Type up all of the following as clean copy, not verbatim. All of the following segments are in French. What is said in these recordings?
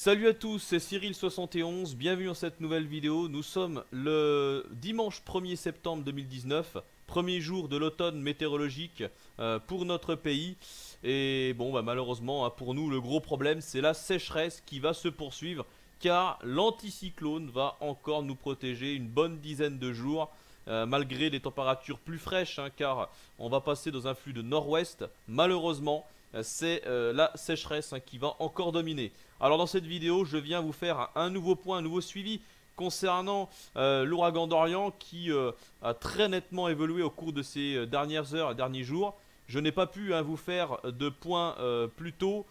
Salut à tous, c'est Cyril71, bienvenue dans cette nouvelle vidéo. Nous sommes le dimanche 1er septembre 2019, premier jour de l'automne météorologique pour notre pays. Et bon, malheureusement, pour nous, le gros problème, c'est la sécheresse qui va se poursuivre, car l'anticyclone va encore nous protéger une bonne dizaine de jours, malgré des températures plus fraîches, car on va passer dans un flux de nord-ouest. Malheureusement, c'est la sécheresse qui va encore dominer. Alors dans cette vidéo, je viens vous faire un nouveau point, un nouveau suivi concernant l'ouragan Dorian qui a très nettement évolué au cours de ces dernières heures et derniers jours. Je n'ai pas pu vous faire de point plus tôt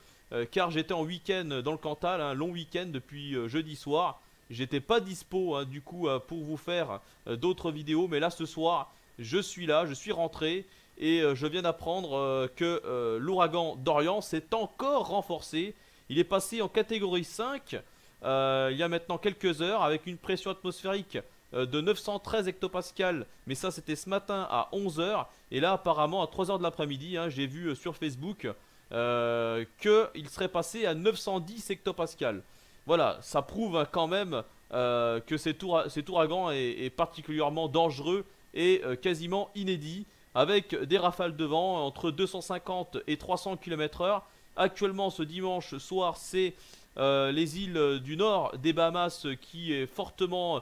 car j'étais en week-end dans le Cantal, un long week-end depuis jeudi soir. J'étais pas dispo du coup pour vous faire d'autres vidéos, mais là ce soir je suis là, je suis rentré et je viens d'apprendre que l'ouragan Dorian s'est encore renforcé. Il est passé en catégorie 5 il y a maintenant quelques heures avec une pression atmosphérique de 913 hectopascales. Mais ça c'était ce matin à 11 heures. Et là apparemment à 3 heures de l'après-midi, j'ai vu sur Facebook qu'il serait passé à 910 hectopascales. Voilà, ça prouve quand même que cet ouragan est particulièrement dangereux et quasiment inédit, avec des rafales de vent entre 250 et 300 km/h. Actuellement, ce dimanche soir, c'est les îles du nord des Bahamas qui est fortement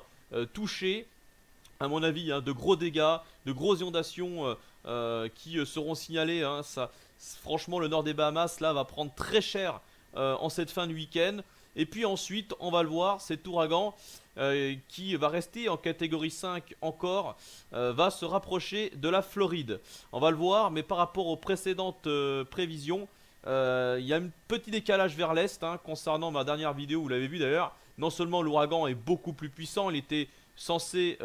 touchée. À mon avis, de gros dégâts, de grosses inondations qui seront signalées. Franchement, le nord des Bahamas là va prendre très cher en cette fin de week-end. Et puis ensuite, on va le voir, cet ouragan qui va rester en catégorie 5 encore, va se rapprocher de la Floride. On va le voir, mais par rapport aux précédentes prévisions, il y a un petit décalage vers l'est concernant ma dernière vidéo, vous l'avez vu d'ailleurs. Non seulement l'ouragan est beaucoup plus puissant, il était censé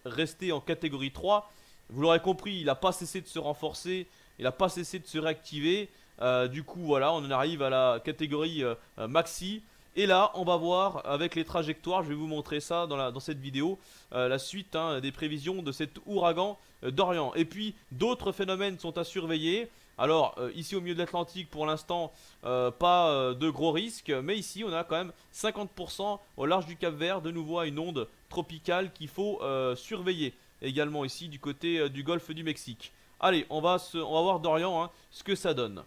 rester en catégorie 3. Vous l'aurez compris, il n'a pas cessé de se renforcer, il n'a pas cessé de se réactiver. Du coup, voilà, on en arrive à la catégorie maxi. Et là, on va voir avec les trajectoires, je vais vous montrer ça dans cette vidéo, la suite des prévisions de cet ouragan Dorian. Et puis, d'autres phénomènes sont à surveiller. Alors, ici au milieu de l'Atlantique, pour l'instant, pas de gros risques, mais ici, on a quand même 50% au large du Cap-Vert, de nouveau à une onde tropicale qu'il faut surveiller. Également ici, du côté du golfe du Mexique. Allez, on va voir Dorian, ce que ça donne.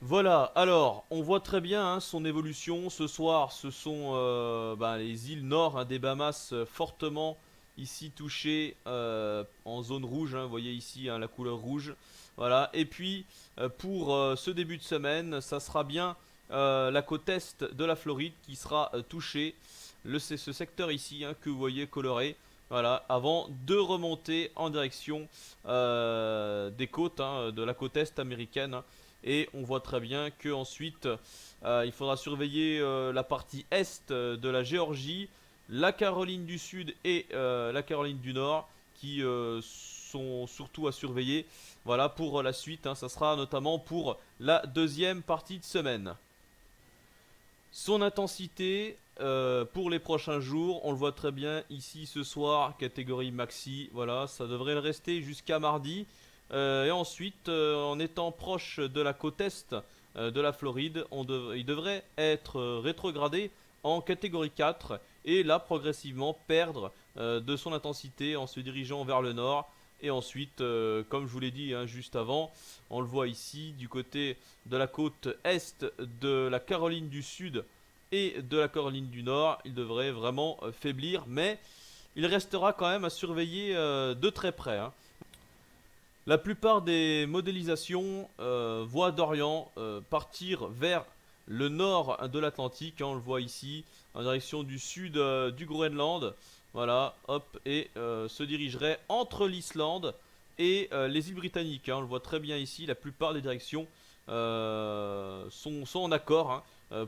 Voilà, alors on voit très bien son évolution. Ce soir, ce sont les îles nord des Bahamas fortement ici touchées en zone rouge. Vous voyez ici la couleur rouge. Voilà, et puis pour ce début de semaine, ça sera bien la côte est de la Floride qui sera touchée. C'est ce secteur ici que vous voyez coloré. Voilà, avant de remonter en direction des côtes, de la côte est américaine. Et on voit très bien que ensuite il faudra surveiller la partie est de la Géorgie, la Caroline du Sud et la Caroline du Nord qui sont surtout à surveiller. Voilà pour la suite, ça sera notamment pour la deuxième partie de semaine. Son intensité pour les prochains jours, on le voit très bien ici ce soir, catégorie maxi. Voilà, ça devrait le rester jusqu'à mardi. Et ensuite, en étant proche de la côte est de la Floride, il devrait être rétrogradé en catégorie 4 et là progressivement perdre de son intensité en se dirigeant vers le nord. Et ensuite, comme je vous l'ai dit juste avant, on le voit ici du côté de la côte est de la Caroline du Sud et de la Caroline du Nord, il devrait vraiment faiblir, mais il restera quand même à surveiller de très près. La plupart des modélisations voient Dorian partir vers le nord de l'Atlantique, on le voit ici, en direction du sud du Groenland. Voilà, hop, et se dirigerait entre l'Islande et les îles britanniques. On le voit très bien ici, la plupart des directions sont en accord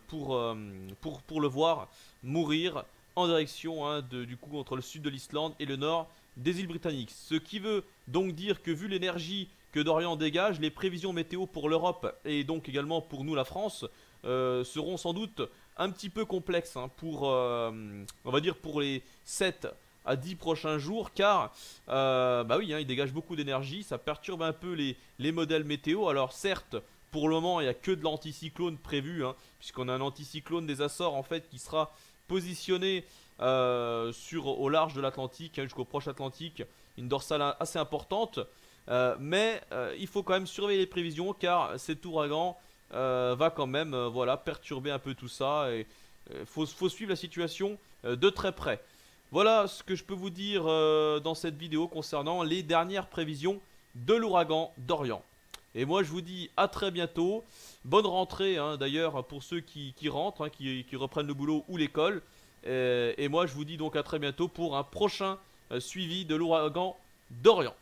pour le voir mourir en direction du coup entre le sud de l'Islande et le nord des îles britanniques. Ce qui veut donc dire que vu l'énergie que Dorian dégage, les prévisions météo pour l'Europe et donc également pour nous la France seront sans doute un petit peu complexes pour, on va dire pour les 7 à 10 prochains jours, car il dégage beaucoup d'énergie, ça perturbe un peu les modèles météo. Alors certes, pour le moment il n'y a que de l'anticyclone prévu, hein, puisqu'on a un anticyclone des Açores en fait qui sera positionné au large de l'Atlantique, hein, jusqu'au proche Atlantique, une dorsale assez importante. Mais il faut quand même surveiller les prévisions car cet ouragan va quand même voilà, perturber un peu tout ça et faut suivre la situation de très près. Voilà ce que je peux vous dire dans cette vidéo concernant les dernières prévisions de l'ouragan Dorian. Et moi je vous dis à très bientôt. Bonne rentrée hein, d'ailleurs pour ceux qui rentrent, hein, qui reprennent le boulot ou l'école. Et moi je vous dis donc à très bientôt pour un prochain suivi de l'ouragan Dorian.